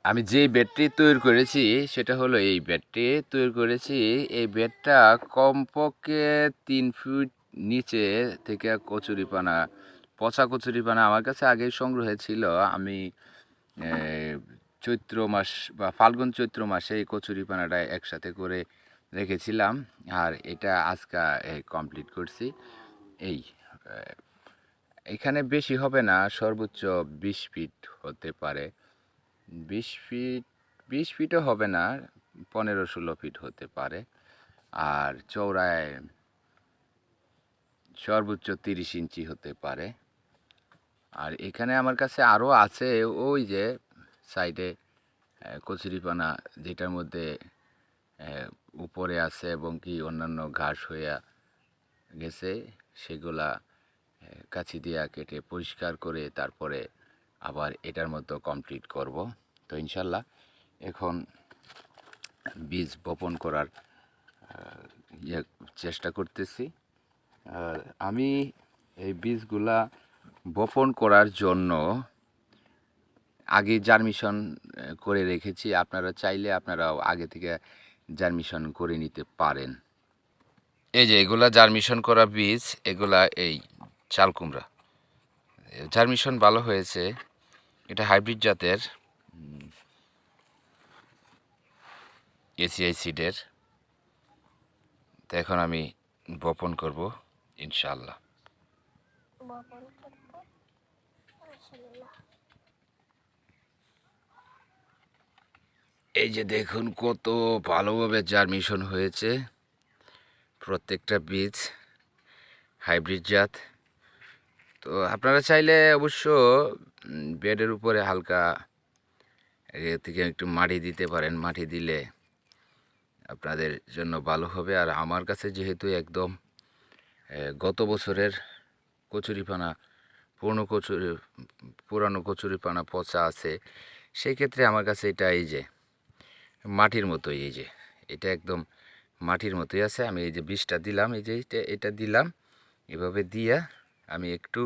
আমি যেই বেডটি তৈরি করেছি সেটা হলো এই বেডটি তৈরি করেছি। এই বেডটা কমপক্ষে 3 ফিট নিচে থেকে কচুরিপানা, পচা কচুরিপানা আমার কাছে আগেই সংগ্রহে ছিল। আমি এ, চৈত্র মাস বা ফাল্গুন চৈত্র মাসে এই কচুরিপানাটা একসাথে করে রেখেছিলাম। আর এটা আজকে কমপ্লিট করছি। এই এখানে বেশি হবে না, সর্বোচ্চ 20 ফিট হতে পারে। 20 ফিট, 20 ফিটও হবে না, 15-16 ফিট হতে পারে। আর চওড়ায় সর্বোচ্চ 30 ইঞ্চি হতে পারে। আর এখানে আমার কাছে আরও আছে, ওই যে সাইডে কচুরিপানা যেটার মধ্যে উপরে আছে এবং কি অন্যান্য ঘাস হইয়া গেছে, সেগুলা কাছি দিয়া কেটে পরিষ্কার করে তারপরে আবার এটার মতো কমপ্লিট করব। তো ইনশাল্লাহ এখন বীজ বপন করার চেষ্টা করতেছি। আর আমি এই বীজগুলা বপন করার জন্য আগে জার্মিশন করে রেখেছি। আপনারা চাইলে আপনারাও আগে থেকে জার্মিশন করে নিতে পারেন। এই যে এগুলা জার্মিশন করা বীজ, এগুলা এই চাল কুমড়া জার্মিশন ভালো হয়েছে। এটা হাইব্রিড জাতের এসিআই সিডের। তো এখন আমি বপন করব ইনশাআল্লাহ। এই যে দেখুন কত ভালোভাবে জার্মিশন হয়েছে। প্রত্যেকটা বীজ হাইব্রিড জাত। তো আপনারা চাইলে অবশ্য বেডের উপরে হালকা থেকে একটু মাটি দিতে পারেন। মাটি দিলে আপনাদের জন্য ভালো হবে। আর আমার কাছে যেহেতু একদম গত বছরের কচুরিপানা, পুরানো কচুরিপানা পচা আছে, সেই ক্ষেত্রে আমার কাছে এটা এই যে মাটির মতোই, এই যে এটা একদম মাটির মতোই আছে। আমি এই যে বীজটা দিলাম, এই যে এটা দিলাম, এভাবে দিয়া আমি একটু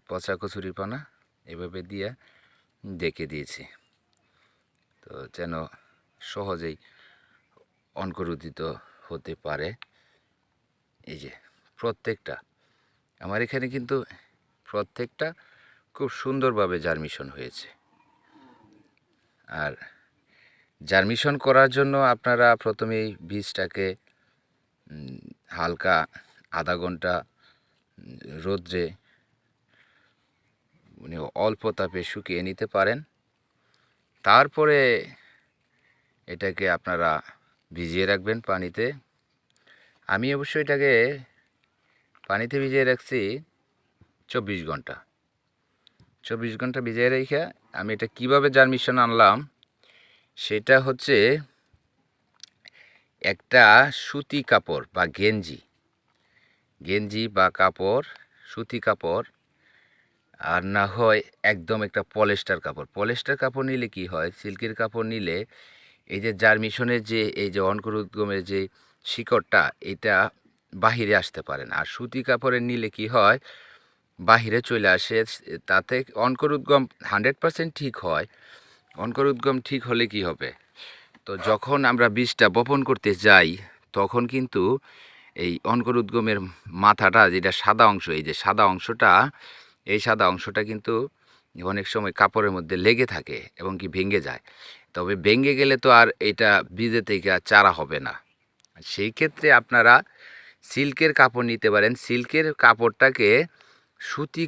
পচা কচুরিপানা এভাবে দিয়া ডেকে দিয়েছি, তো যেন সহজেই অঙ্কুরোদ্গত হতে পারে। এই যে প্রত্যেকটা আমার এখানে কিন্তু প্রত্যেকটা খুব সুন্দরভাবে জার্মিশন হয়েছে। আর জার্মিশন করার জন্য আপনারা প্রথমেই বীজটাকে হালকা আধা ঘন্টা রোদ্রে মানে অল্প তাপে শুকিয়ে নিতে পারেন। তারপরে এটাকে আপনারা ভিজিয়ে রাখবেন পানিতে। আমি অবশ্য এটাকে পানিতে ভিজিয়ে রাখছি 24 ঘন্টা। 24 ঘন্টা ভিজিয়ে রেখে আমি এটা কিভাবে জার্মিশন আনলাম, সেটা হচ্ছে একটা সুতি কাপড় বা গেঞ্জি বা কাপড়, সুতি কাপড়, আর না হয় একদম একটা পলেস্টার কাপড় নিলে কি হয়, সিল্কের কাপড় নিলে এই যে জার্মিশনের যে এই যে অঙ্কুরোদ্গমের যে শিকড়টা, এটা বাহিরে আসতে পারে না। আর সুতি কাপড়ের নিলে কি হয়, বাহিরে চলে আসে। তাতে অঙ্কুরোদ্গম 100% ঠিক হয়। অঙ্কুরোদ্গম ঠিক হলে কি হবে, তো যখন আমরা বীজটা বপন করতে যাই তখন কিন্তু এই অঙ্কুরোদ্গমের মাথাটা, যেটা সাদা অংশ, এই যে সাদা অংশটা, এই সাদা অংশটা কিন্তু অনেক সময় কাপড়ের মধ্যে লেগে থাকে এবং কি ভেঙে যায়। তবে ভেঙে গেলে তো আর এটা বীজে থেকে আর চারা হবে না। সেই ক্ষেত্রে আপনারা সিল্কের কাপড় নিতে পারেন। সিল্কের কাপড়টাকে সুতি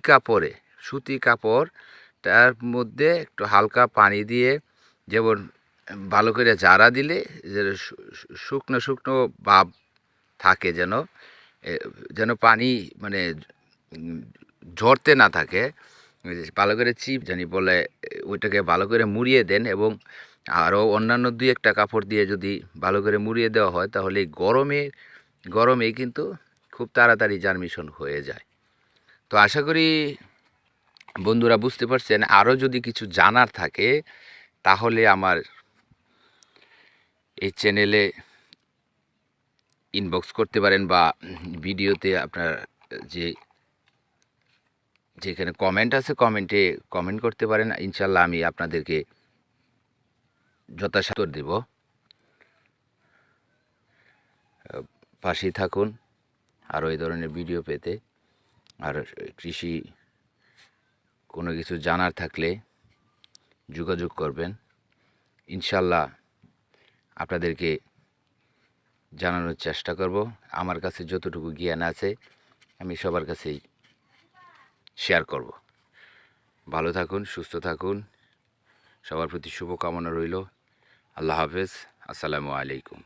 কাপড় তার মধ্যে একটু হালকা পানি দিয়ে, যেমন ভালো করে জারা দিলে যে শুকনো শুকনো ভাব থাকে, যেন পানি মানে ঝরতে না থাকে, ভালো করে চিপ জানি বলে, ওইটাকে ভালো করে মুড়িয়ে দেন। এবং আরও অন্যান্য 2-1টা কাপড় দিয়ে যদি ভালো করে মুড়িয়ে দেওয়া হয়, তাহলে গরমেই কিন্তু খুব তাড়াতাড়ি জার্মিশন হয়ে যায়। তো আশা করি বন্ধুরা বুঝতে পারছেন। আরও যদি কিছু জানার থাকে তাহলে আমার এই চ্যানেলে ইনবক্স করতে পারেন, বা ভিডিওতে আপনার যে যেখানে কমেন্ট আছে কমেন্টে কমেন্ট করতে পারেন। ইনশাল্লাহ আমি আপনাদেরকে যথাসাধ্য দেব। পাশেই থাকুন আরও এই ধরনের ভিডিও পেতে। আর কৃষি কোনো কিছু জানার থাকলে যোগাযোগ করবেন, ইনশাল্লাহ আপনাদেরকে জানানোর চেষ্টা করব। আমার কাছে যতটুকু জ্ঞান আছে আমি সবার কাছেই শেয়ার করব। ভালো থাকুন, সুস্থ থাকুন, সবার প্রতি শুভকামনা রইল। আল্লাহ হাফেজ, আসসালামু আলাইকুম।